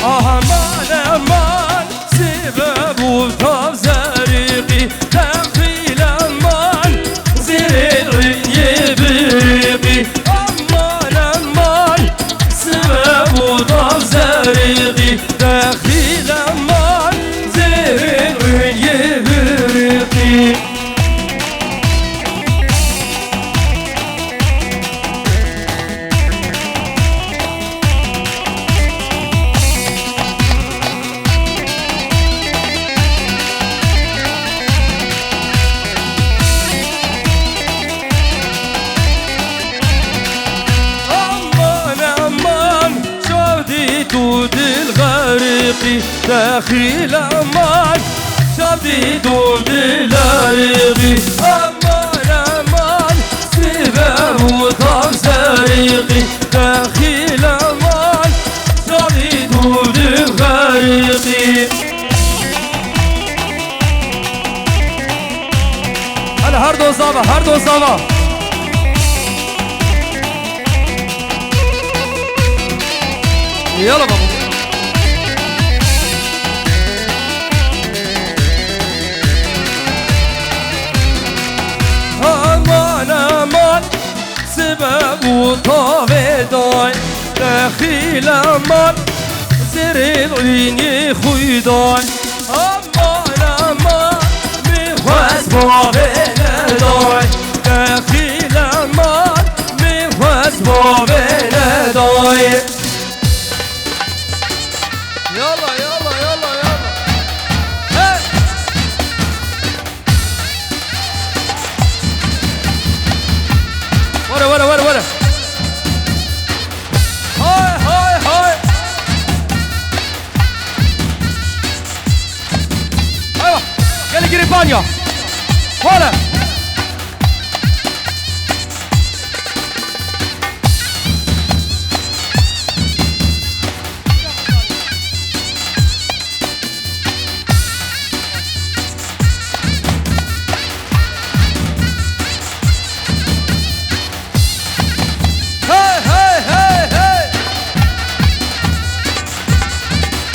امان امان سبب وطاب زريقي تنفيل امان زريقي يبريقي امان امان سبب وطاب زريقي تنفيل امان زريقي يبريقي دود الغريقي داخل امان شادي دود الغريقي امان امان سبب وطاب زريقي داخل امان شادي دود الغريقي هلا هردو صابا هردو صابا يلا بابا امان امان سبب وطاب داي داخل امان زريقي خوي داي امان امان مخواز بابنا داي داخل امان مخواز بابنا داي يلا يلا يلا يلا هاي ورا ورا ورا ورا هاي هاي هاي ايوه يلا جريبانيا ولا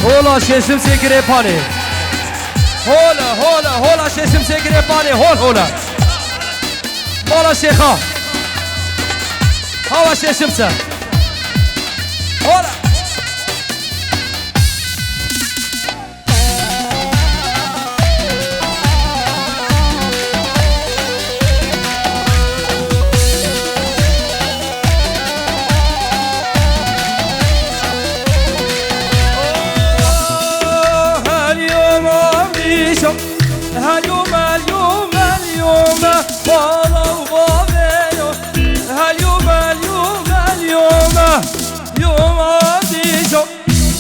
هولا ششم سيجري باني هولا هولا هولا ششم سيجري باني هول هولا هولا شيخا هوا ششم سا هولا هاليوم اليوم اليوم والله وبابيو هاليوم اليوم اليوم يوم عديشو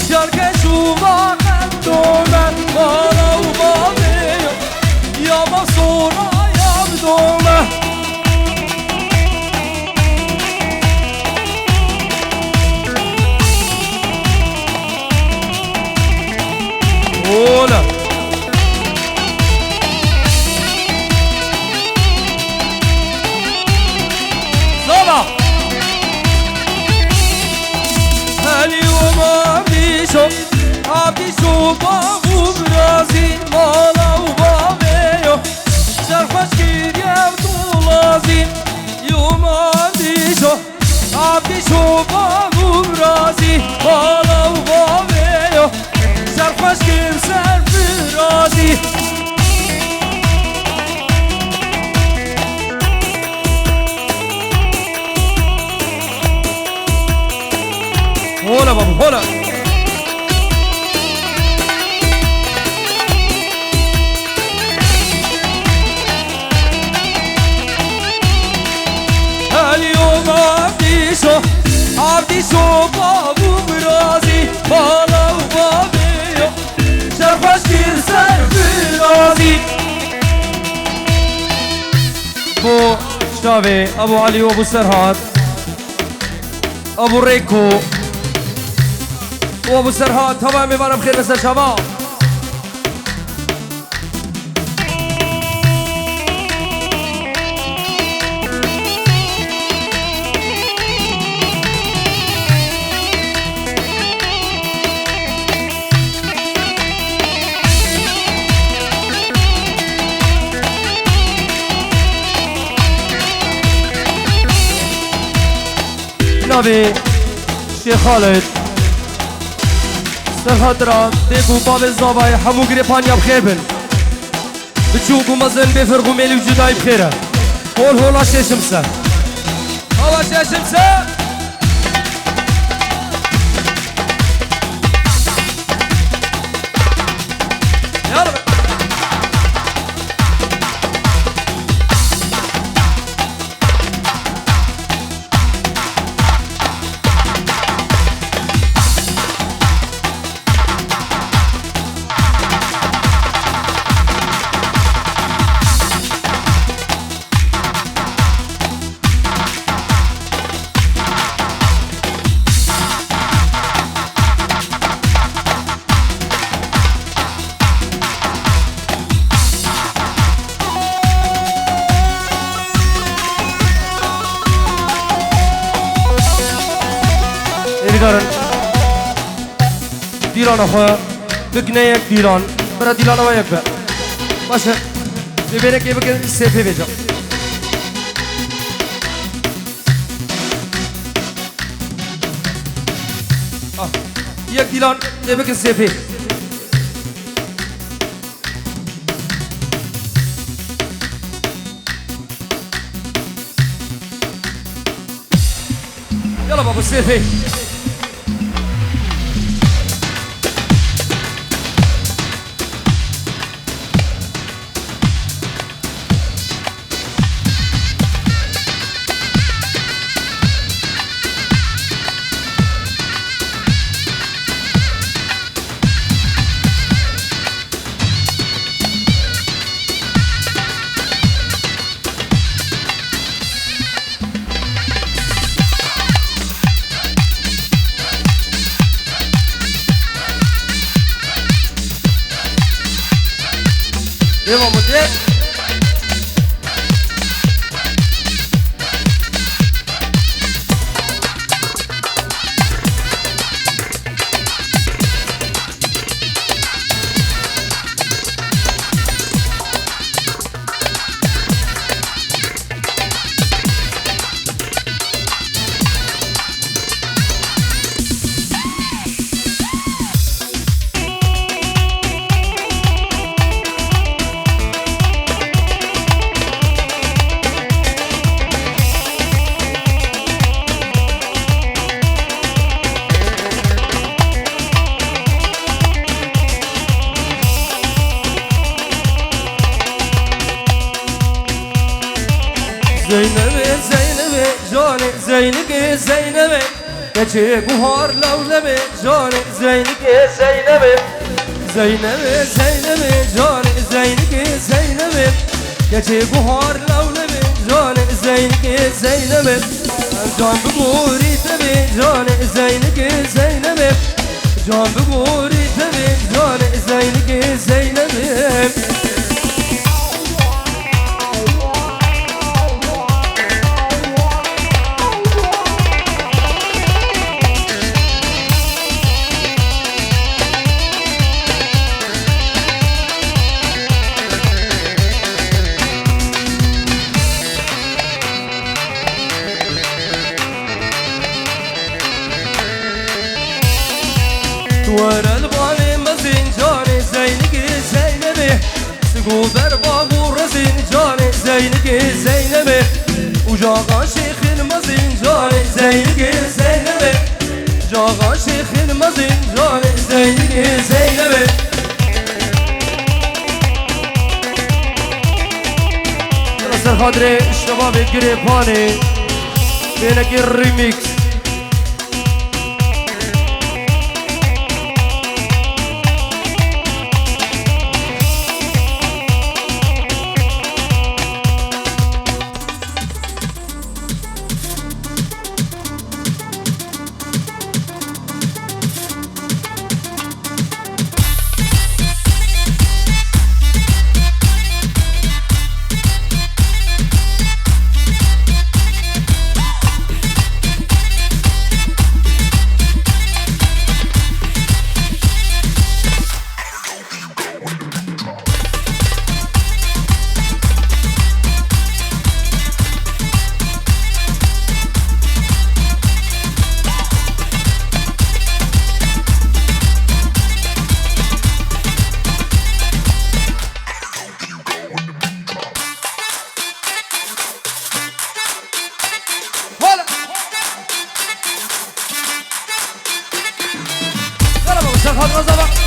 شرق شوما قدوما والله وبابيو يا مصورة يا بدومة ولا اليوم عبدي بابو برازي مالا وبابيو شرفش كير يبدو لازم يوم عبدي بابو برازي مالا وبابيو شرفش كير سرف رازي هولا بابا هولا اليوم عبدي بابو برازي بالا وبابيو شرفش كير سرف رازي بو شافي ابو علي وابو سرهاد ابو ريكو وابو سرهاد تمام میبارم بخیر بسر شباب نبی شیخ خالد سرخاطران دیگو باب زابای همو گریپانیا بخیر بن بچوگو مزن بفرگو میلی و جدای بخیره هول هولا ششمسه هوا ششمسه دیران خواه بکنه یک دیران برای دیران و یک باشه ببینه که بکن سیفه بجا یک دیران بکن سیفه یالا بابا سیفه Vamos ver. زينب زينب جاني زينك زينب كشي بهار لولب جاني زينك زينب زينب زينب جاني زينك زينب كشي بهار لولب جاني زينك زينب جان بقوري تبي جاني زينك زينب جان بقوري تبي جاني زينك زينب ورا البالي مزين جاني زينك زينبي سقو بربابو رزين جاني زينك زينبي وجاغا شيخ المزين جاني زينك زينبي جاغا شيخ المزين جاني زينك زينبي رسل خاطري الشباب القريباني بينك الريميكس غزة بقى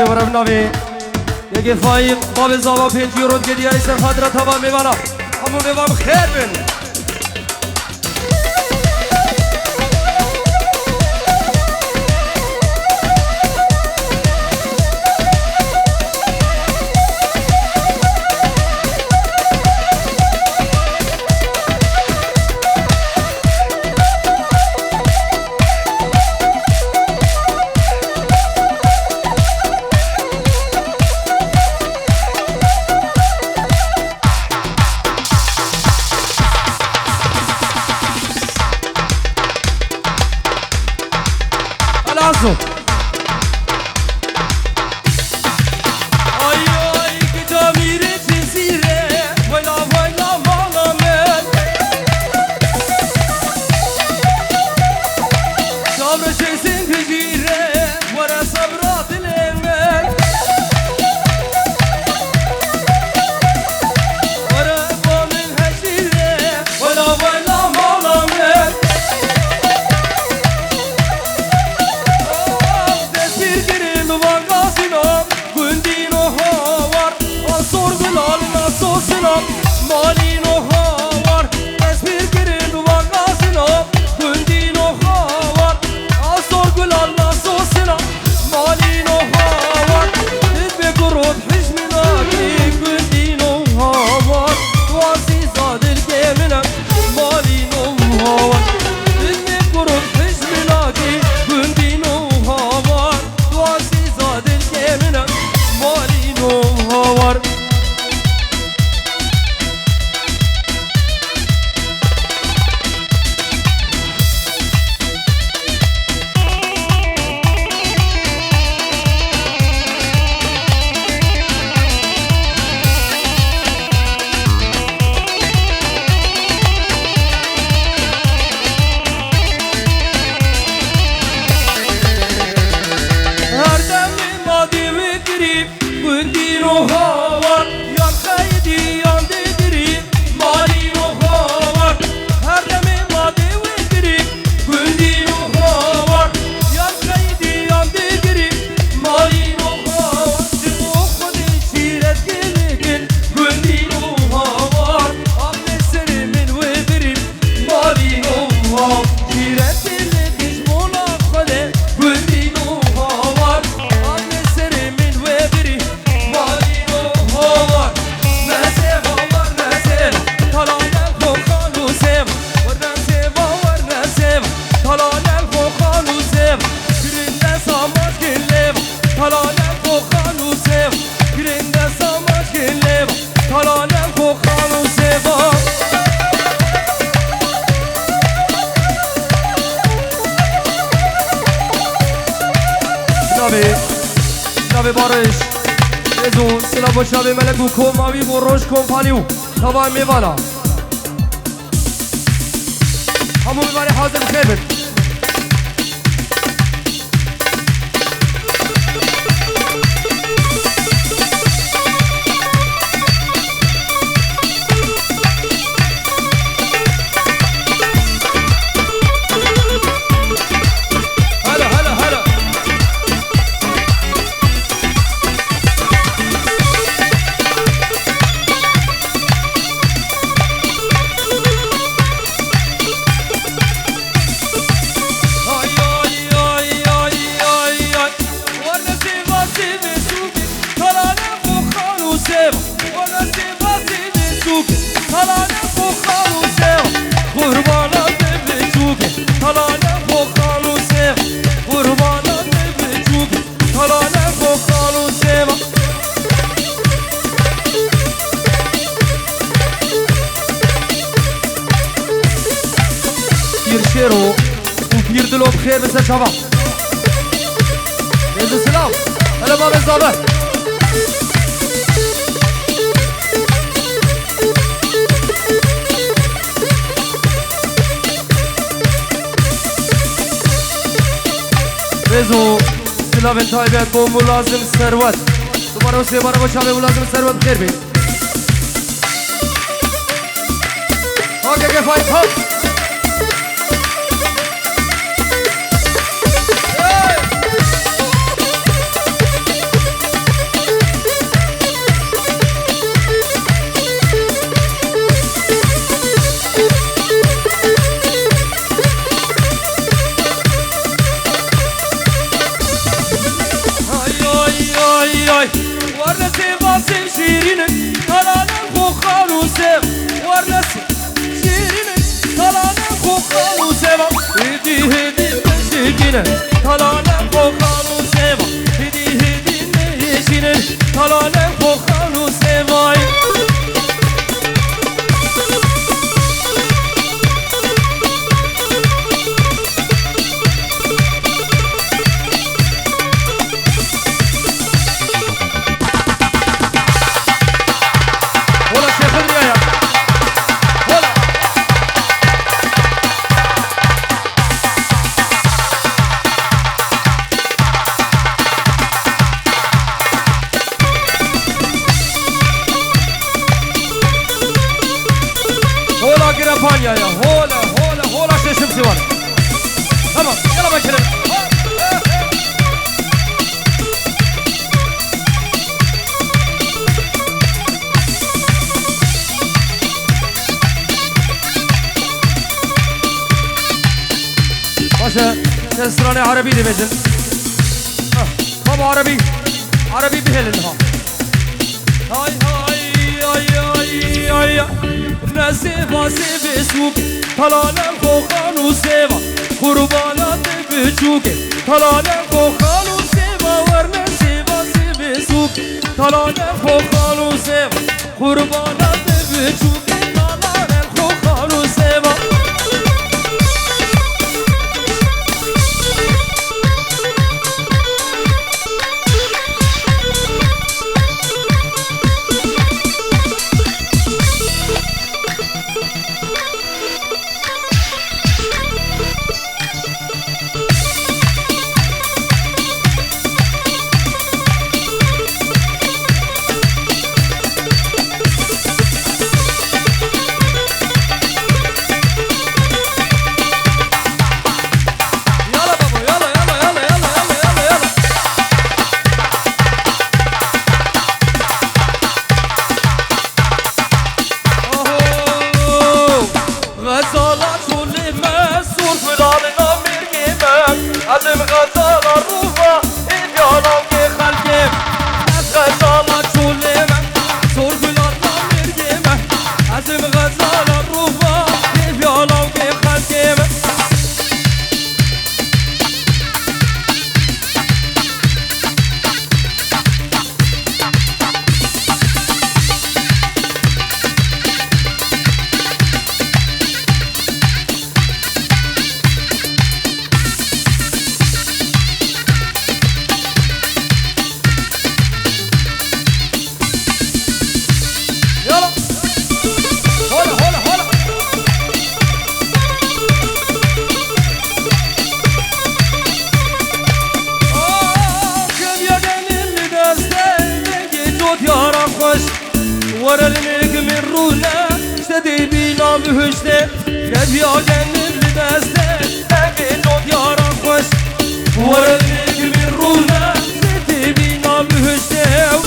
سورم نوی یکی فایم باب زاوا 5 یورو دیگه ایسر خاطر تمام میوانا همون میوام خیر بین Alonso. هاوار يان خيدي يان ديدري مالي هاوار هر دمي مادي ودري قندي هاوار يان خيدي يان ديدري مالي هاوار جمو خدي شيرت قلقن قندي هاوار أبني سر من وبري مالي هاوار شيرت قلقن مولا خدي قندي هاوار أبني سر من وبري مالي هاوار نسيب هاوار نسيب طلعنا الخوخان وسيب ورنسيب هاوار نسيب طلعنا الخوخان وسيب كرنا سامات كليب طلعنا الخوخان وسيب كرنا سامات كليب طلعنا الخوخان وسيب نبی بارش ازو سلا با شبه ملگو کماوی با روش کمپانیو تبای میوانا همون میوانی حاضر بخیر بید هلا هلا هلا شيرو وبير دلو بخير بس شباب يا سلام هلا باب الزابه رزو سلام انتايبات بو ملازم ثروت دوباره و سه باره با شب ملازم ثروت بخیر بید هاگه که فایت ها ورنسي باصي شيرينك طلعنا الخوخان وسيب ورنسي شيرينك طلعنا الخوخان وسيب هدي هدي نشيكينك طلعنا الخوخان وسيب هدي هدي نشينك طلعنا الخوخان وسيب يا هولا هولا هولا شيشم سوان تمام يلا بكرم باشا تسراني عربي دي بجن بابا عربي عربي بهلنها هاي هاي هاي هاي هاي نسيبا سيبي سوكي طلعنا الخوخان وسيبا قربانات بجوكي طلعنا الخوخان وسيبا ورنسيبا سيبي سوكي طلعنا الخوخان وسيبا قربانات بجوكي طلعنا الخوخان وسيبا خوش ورا النجم الرونا اشتدي بينا بهجته كبيا جنب لبسته اجي نوت يا خوش ورا النجم الرونا اشتدي بينا بهجته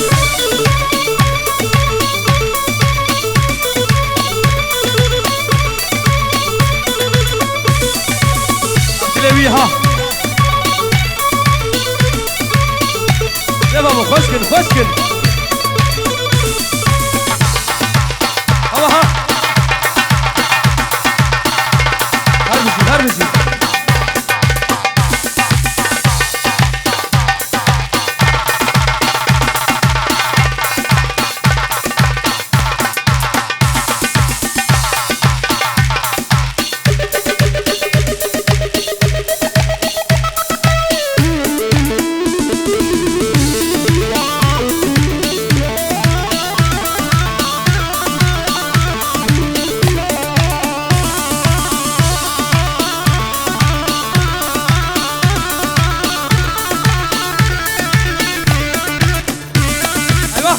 تلاويها يا بابا خشكن خشكن ها هربشي هربشي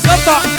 قطع